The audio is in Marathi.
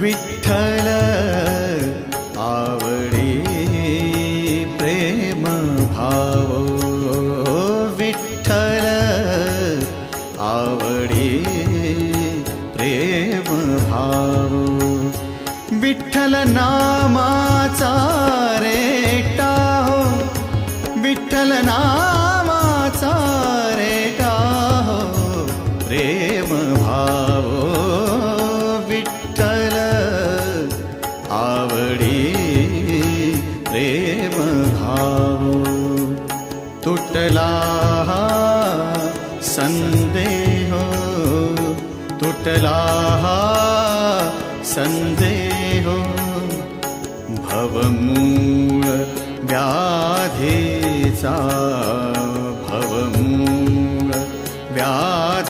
विठ्ठल आवडी प्रेम भाव, विठ्ठल आवडी प्रेम भाव, विठ्ठल नामाचा रेटा हो, विठ्ठल नामाचा रेटा हो प्रेम भाव, विठ्ठल आवडी प्रेम भाव. तुटला संदेह, तुटला संदेह, भवमूळ व्याधीचा